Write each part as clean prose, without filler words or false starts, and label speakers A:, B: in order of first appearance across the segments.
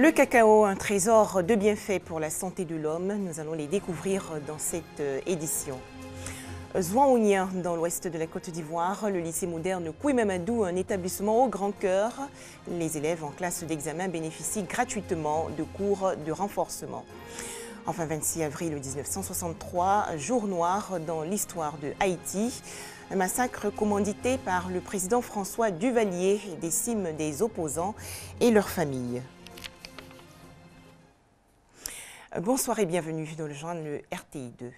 A: Le cacao, un trésor de bienfaits pour la santé de l'homme. Nous allons les découvrir dans cette édition. Zouaounien, dans l'ouest de la Côte d'Ivoire, le lycée moderne Kouimamadou, un établissement au grand cœur. Les élèves en classe d'examen bénéficient gratuitement de cours de renforcement. Enfin, 26 avril 1963, jour noir dans l'histoire de Haïti. Un massacre commandité par le président François Duvalier décime des opposants et leurs familles. Bonsoir et bienvenue dans le journal le RTI 2.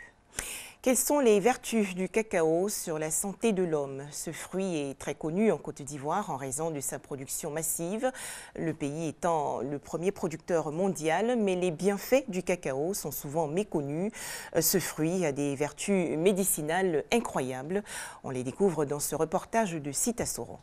A: Quelles sont les vertus du cacao sur la santé de l'homme? Ce fruit est très connu en Côte d'Ivoire en raison de sa production massive, le pays étant le premier producteur mondial, mais les bienfaits du cacao sont souvent méconnus. Ce fruit a des vertus médicinales incroyables. On les découvre dans ce reportage de Sita Soro.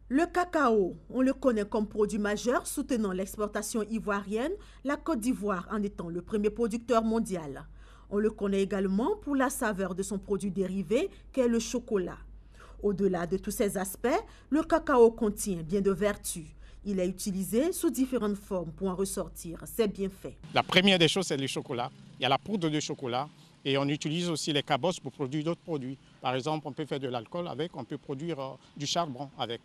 B: Le cacao, on le connaît comme produit majeur soutenant l'exportation ivoirienne, la Côte d'Ivoire en étant le premier producteur mondial. On le connaît également pour la saveur de son produit dérivé qu'est le chocolat. Au-delà de tous ces aspects, le cacao contient bien de vertus. Il est utilisé sous différentes formes pour en ressortir ses bienfaits.
C: La première des choses, c'est le chocolat. Il y a la poudre de chocolat et on utilise aussi les cabosses pour produire d'autres produits. Par exemple, on peut faire de l'alcool avec, on peut produire du charbon avec.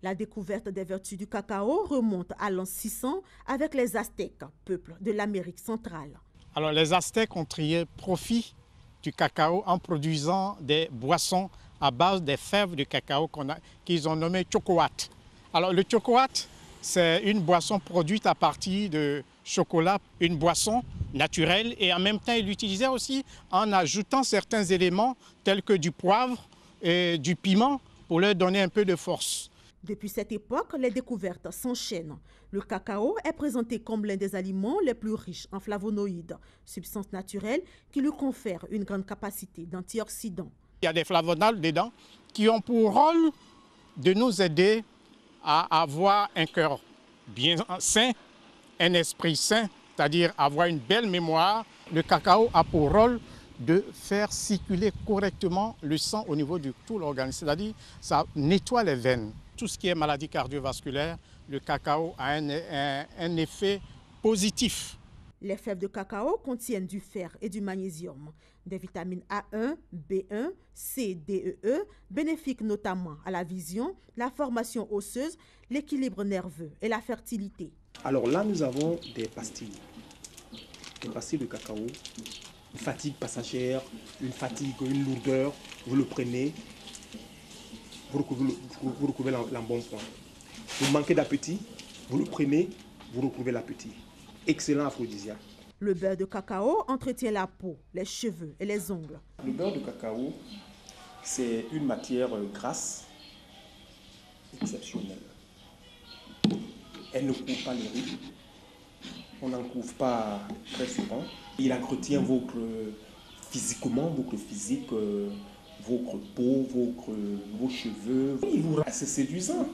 B: La découverte des vertus du cacao remonte à l'an 600 avec les Aztèques, peuple de l'Amérique centrale.
C: Alors les Aztèques ont tiré profit du cacao en produisant des boissons à base des fèves de cacao qu'ils ont nommées chocoat. Alors le chocoat, c'est une boisson produite à partir de chocolat, une boisson naturelle, et en même temps ils l'utilisaient aussi en ajoutant certains éléments tels que du poivre et du piment pour leur donner un peu de force.
B: Depuis cette époque, les découvertes s'enchaînent. Le cacao est présenté comme l'un des aliments les plus riches en flavonoïdes, substances naturelles qui lui confèrent une grande capacité d'antioxydants.
C: Il y a des flavonoïdes dedans qui ont pour rôle de nous aider à avoir un cœur bien sain, un esprit sain, c'est-à-dire avoir une belle mémoire. Le cacao a pour rôle de faire circuler correctement le sang au niveau de tout l'organisme, c'est-à-dire ça nettoie les veines. Tout ce qui est maladie cardiovasculaire, le cacao a un effet positif.
B: Les fèves de cacao contiennent du fer et du magnésium, des vitamines A1, B1, C, D, E, bénéfiques notamment à la vision, la formation osseuse, l'équilibre nerveux et la fertilité.
D: Alors là, nous avons des pastilles de cacao, une fatigue passagère, une lourdeur, vous le prenez. Vous retrouvez l'embonpoint. Vous manquez d'appétit, vous le prenez, vous retrouvez l'appétit. Excellent aphrodisiaque.
B: Le beurre de cacao entretient la peau, les cheveux et les ongles.
D: Le beurre de cacao, c'est une matière grasse exceptionnelle. Elle ne couvre pas les rides. On n'en couvre pas très souvent. Il entretient physiquement, votre physique, votre peau, vos cheveux. C'est séduisant.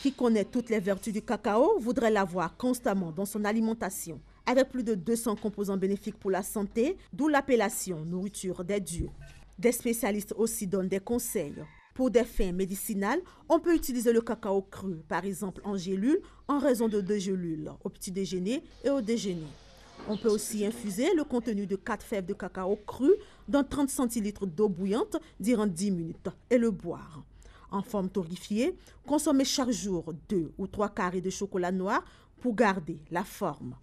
B: Qui connaît toutes les vertus du cacao voudrait l'avoir constamment dans son alimentation. Avec plus de 200 composants bénéfiques pour la santé, d'où l'appellation nourriture des dieux. Des spécialistes aussi donnent des conseils. Pour des fins médicinales, on peut utiliser le cacao cru, par exemple en gélule, en raison de 2 gélules, au petit déjeuner et au déjeuner. On peut aussi infuser le contenu de 4 fèves de cacao cru dans 30 centilitres d'eau bouillante durant 10 minutes et le boire. En forme torréfiée, consommez chaque jour 2 ou 3 carrés de chocolat noir pour garder la forme.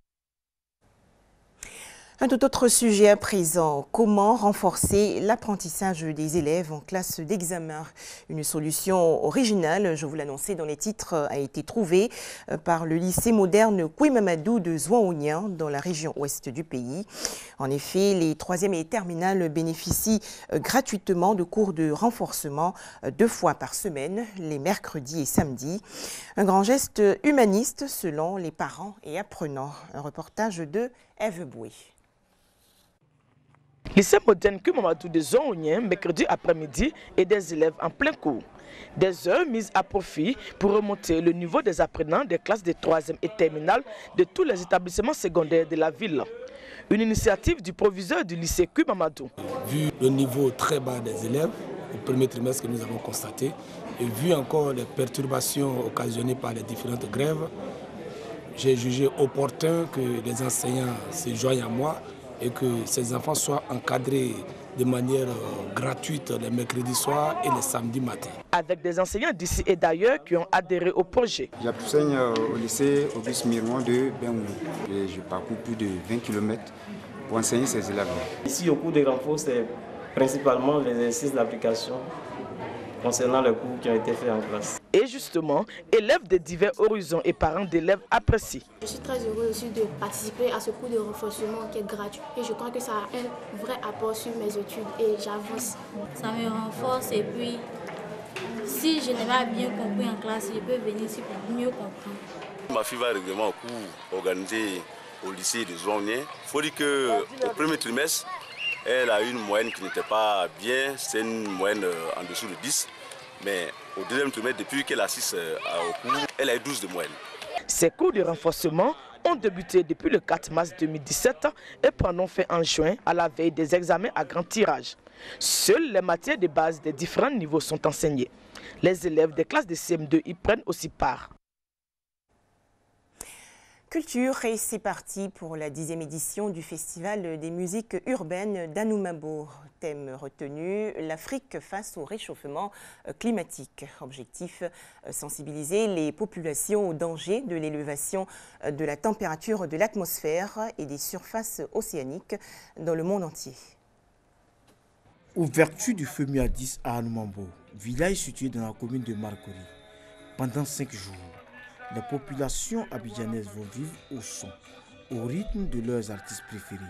A: Un tout autre sujet à présent, comment renforcer l'apprentissage des élèves en classe d'examen? Une solution originale, je vous l'annonçais dans les titres, a été trouvée par le lycée moderne Kouimamadou de Zouaounien dans la région ouest du pays. En effet, les 3e et terminales bénéficient gratuitement de cours de renforcement 2 fois par semaine, les mercredis et samedis. Un grand geste humaniste selon les parents et apprenants. Un reportage de Ève Boué.
E: Lycée moderne Kouimamadou de Zouaounien, mercredi après-midi, et des élèves en plein cours. Des heures mises à profit pour remonter le niveau des apprenants des classes de 3e et terminale de tous les établissements secondaires de la ville. Une initiative du proviseur du lycée Kouimamadou.
F: Vu le niveau très bas des élèves, au premier trimestre que nous avons constaté, et vu encore les perturbations occasionnées par les différentes grèves, j'ai jugé opportun que les enseignants se joignent à moi et que ces enfants soient encadrés de manière gratuite les mercredis soirs et les samedis matins.
E: Avec des enseignants d'ici et d'ailleurs qui ont adhéré au projet.
G: J'enseigne au lycée Auguste Miron de Bengoulou et je parcours plus de 20 km pour enseigner ces élèves.
H: Ici, au cours des renforts, c'est principalement les exercices d'application concernant les cours qui ont été faits en classe.
E: Et justement, élèves de divers horizons et parents d'élèves apprécient.
I: Je suis très heureux aussi de participer à ce cours de renforcement qui est gratuit. Et je crois que ça a un vrai apport sur mes études et j'avance.
J: Ça me renforce et puis si je n'ai pas bien compris en classe, je peux venir ici pour mieux comprendre.
K: Ma fille va régulièrement au cours organisé au lycée de Zouanien. Il faut dire qu'au premier trimestre, elle a une moyenne qui n'était pas bien, c'est une moyenne en dessous de 10. Mais au deuxième trimestre, depuis qu'elle assiste au cours, elle a eu 12 de moyenne.
E: Ces cours de renforcement ont débuté depuis le 4 mars 2017 et prendront fin en juin à la veille des examens à grand tirage. Seules les matières de base des différents niveaux sont enseignées. Les élèves des classes de CM2 y prennent aussi part.
A: Culture et c'est parti pour la 10e édition du Festival des musiques urbaines d'Anoumabo. Thème retenu, l'Afrique face au réchauffement climatique. Objectif, sensibiliser les populations au danger de l'élévation de la température de l'atmosphère et des surfaces océaniques dans le monde entier.
L: Ouverture du FEMUA 10 à Anoumabo, village situé dans la commune de Marcory. Pendant 5 jours, les populations abidjanaises vont vivre au son, au rythme de leurs artistes préférés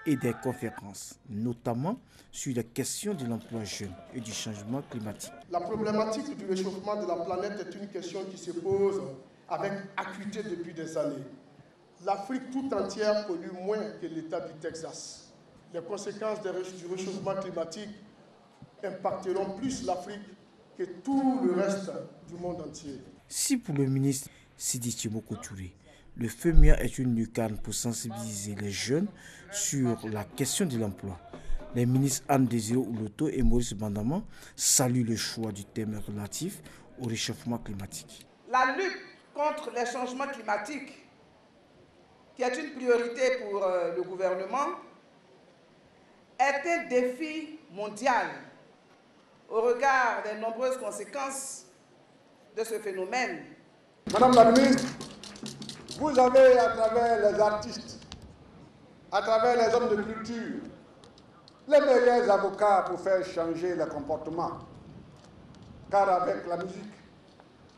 L: et des conférences, notamment sur les questions de l'emploi jeune et du changement climatique.
M: La problématique du réchauffement de la planète est une question qui se pose avec acuité depuis des années. L'Afrique tout entière pollue moins que l'État du Texas. Les conséquences du réchauffement climatique impacteront plus l'Afrique que tout le reste du monde entier.
L: Si pour le ministre Sidi Tchimoko Touré, le FEMUA est une lucarne pour sensibiliser les jeunes sur la question de l'emploi, les ministres Anne Désiré Ouloto et Maurice Bandaman saluent le choix du thème relatif au réchauffement climatique.
N: La lutte contre les changements climatiques, qui est une priorité pour le gouvernement, est un défi mondial au regard des nombreuses conséquences de ce phénomène.
M: Madame la ministre, vous avez à travers les artistes, à travers les hommes de culture, les meilleurs avocats pour faire changer le comportement. Car avec la musique,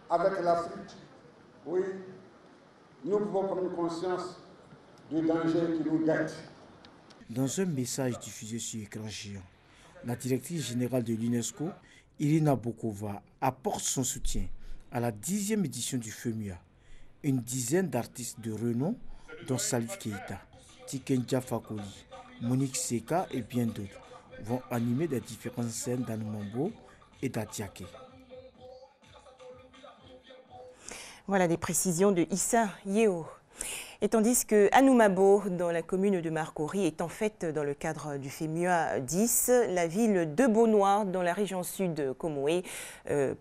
M: avec la flûte, oui, nous pouvons prendre conscience du danger qui nous guette.
L: Dans un message diffusé sur écran géant, la directrice générale de l'UNESCO, Irina Bokova, apporte son soutien à la 10e édition du FEMUA. Une dizaine d'artistes de renom, dont Salif Keïta, Tikenja Fakoli, Monique Seka et bien d'autres, vont animer des différentes scènes d'Anoumabo et d'Atiaké.
A: Voilà des précisions de Issa Yeo. Et tandis que Anoumabo, dans la commune de Marcory, est en fête dans le cadre du FEMUA 10, la ville de Beaunois, dans la région sud Comoé,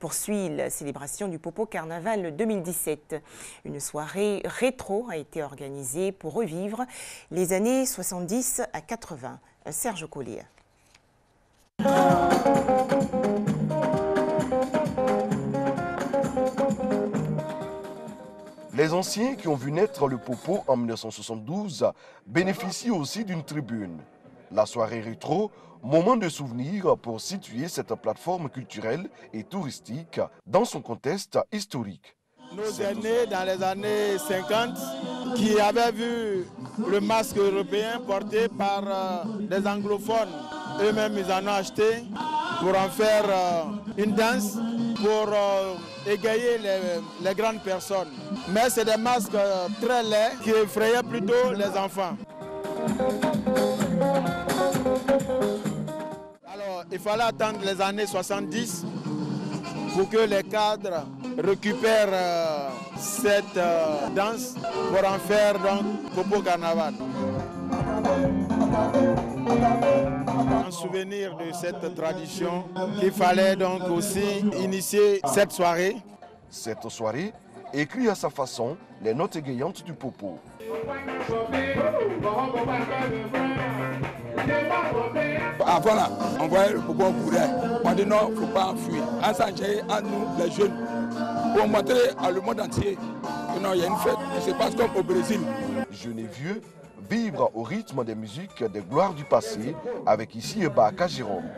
A: poursuit la célébration du Popo Carnaval 2017. Une soirée rétro a été organisée pour revivre les années 70 à 80. Serge Collier.
O: Les anciens qui ont vu naître le Popo en 1972 bénéficient aussi d'une tribune. La soirée rétro, moment de souvenir pour situer cette plateforme culturelle et touristique dans son contexte historique.
P: Nos aînés dans les années 50 qui avaient vu le masque européen porté par des anglophones, eux-mêmes ils en ont acheté pour en faire une danse, pour égayer les grandes personnes. Mais c'est des masques très laids qui effrayaient plutôt les enfants. Alors il fallait attendre les années 70 pour que les cadres récupèrent cette danse pour en faire donc Popo Carnaval. En souvenir de cette tradition, il fallait donc aussi initier cette soirée.
O: Cette soirée écrit à sa façon les notes égayantes du popo.
P: Avant là, on voyait le popo, on courait. On dit non, il ne faut pas enfuir. On s'enjaillait entre nous, les jeunes, pour montrer à le monde entier que non, il y a une fête qui se passe comme au Brésil.
O: Jeunes et vieux vibrent au rythme des musiques des gloires du passé avec ici Ebaka Jérôme.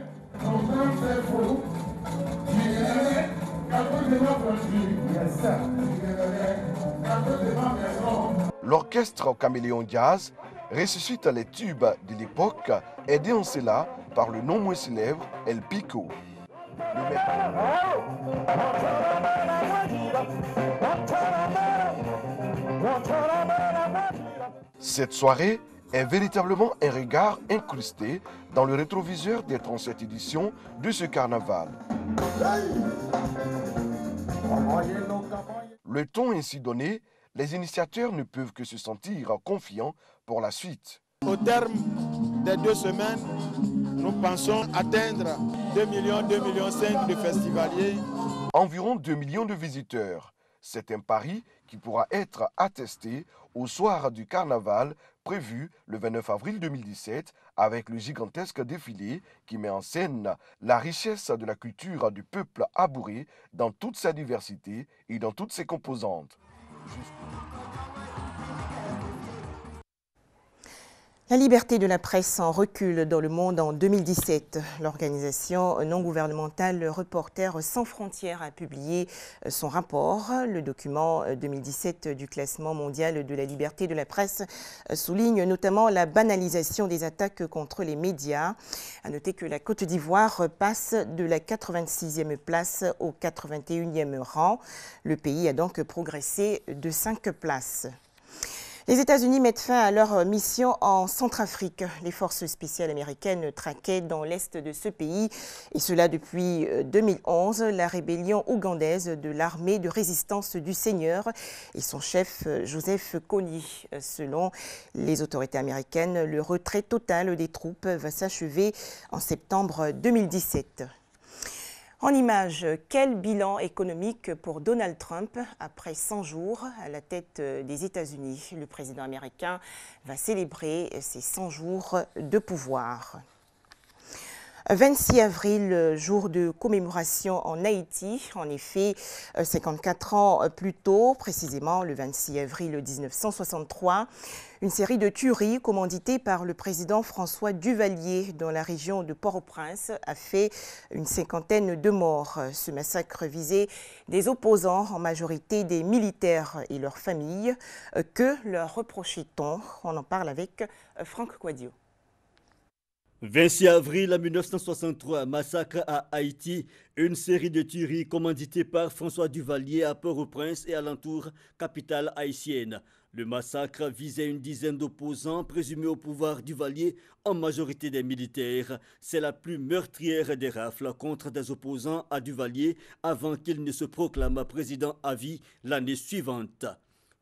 O: L'orchestre Caméléon Jazz ressuscite les tubes de l'époque, aidé en cela par le non moins célèbre El Pico. Cette soirée est véritablement un regard incrusté dans le rétroviseur des 37 éditions de ce carnaval. Le ton ainsi donné, les initiateurs ne peuvent que se sentir confiants pour la suite.
P: Au terme des 2 semaines, nous pensons atteindre 2 millions, 2,5 millions de festivaliers.
O: Environ 2 millions de visiteurs. C'est un pari qui pourra être attesté au soir du carnaval prévu le 29 avril 2017 avec le gigantesque défilé qui met en scène la richesse de la culture du peuple abouré dans toute sa diversité et dans toutes ses composantes.
A: La liberté de la presse en recul dans le monde en 2017. L'organisation non gouvernementale Reporters sans frontières a publié son rapport. Le document 2017 du classement mondial de la liberté de la presse souligne notamment la banalisation des attaques contre les médias. À noter que la Côte d'Ivoire passe de la 86e place au 81e rang. Le pays a donc progressé de 5 places. Les États-Unis mettent fin à leur mission en Centrafrique. Les forces spéciales américaines traquaient dans l'est de ce pays, et cela depuis 2011, la rébellion ougandaise de l'armée de résistance du Seigneur et son chef Joseph Kony. Selon les autorités américaines, le retrait total des troupes va s'achever en septembre 2017. En images, quel bilan économique pour Donald Trump après 100 jours à la tête des États-Unis? Le président américain va célébrer ses 100 jours de pouvoir. 26 avril, jour de commémoration en Haïti. En effet, 54 ans plus tôt, précisément le 26 avril 1963, une série de tueries commanditées par le président François Duvalier dans la région de Port-au-Prince a fait une 50aine de morts. Ce massacre visait des opposants, en majorité des militaires et leurs familles. Que leur reprochait-on? On en parle avec Franck Quadio.
Q: 26 avril 1963, massacre à Haïti, une série de tueries commanditées par François Duvalier à Port-au-Prince et alentour, capitale haïtienne. Le massacre visait une dizaine d'opposants présumés au pouvoir Duvalier, en majorité des militaires. C'est la plus meurtrière des rafles contre des opposants à Duvalier avant qu'il ne se proclame président à vie l'année suivante.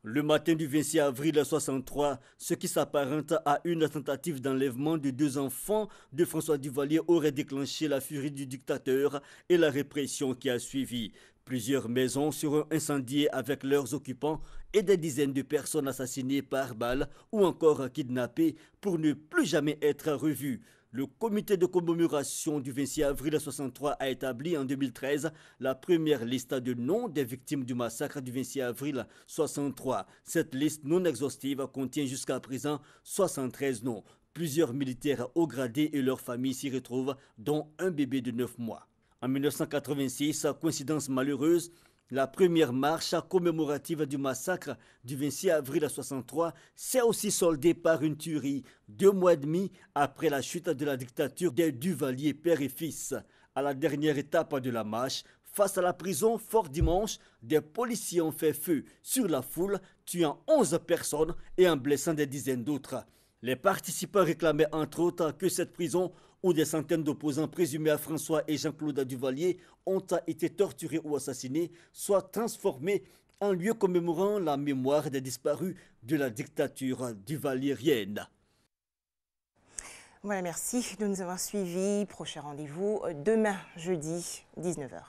Q: Le matin du 26 avril 1963, ce qui s'apparente à une tentative d'enlèvement de 2 enfants de François Duvalier aurait déclenché la furie du dictateur et la répression qui a suivi. Plusieurs maisons seront incendiées avec leurs occupants et des dizaines de personnes assassinées par balle ou encore kidnappées pour ne plus jamais être revues. Le comité de commémoration du 26 avril 1963 a établi en 2013 la première liste de noms des victimes du massacre du 26 avril 1963. Cette liste non exhaustive contient jusqu'à présent 73 noms. Plusieurs militaires haut gradés et leurs familles s'y retrouvent, dont un bébé de 9 mois. En 1986, coïncidence malheureuse, la première marche commémorative du massacre du 26 avril 1963 s'est aussi soldée par une tuerie 2 mois et demi après la chute de la dictature des Duvalier père et fils. À la dernière étape de la marche, face à la prison Fort Dimanche, des policiers ont fait feu sur la foule, tuant 11 personnes et en blessant des dizaines d'autres. Les participants réclamaient entre autres que cette prison, où des centaines d'opposants présumés à François et Jean-Claude Duvalier ont été torturés ou assassinés, soit transformée en lieu commémorant la mémoire des disparus de la dictature duvaliérienne.
A: Voilà, merci de nous avoir suivis. Prochain rendez-vous demain, jeudi, 19h.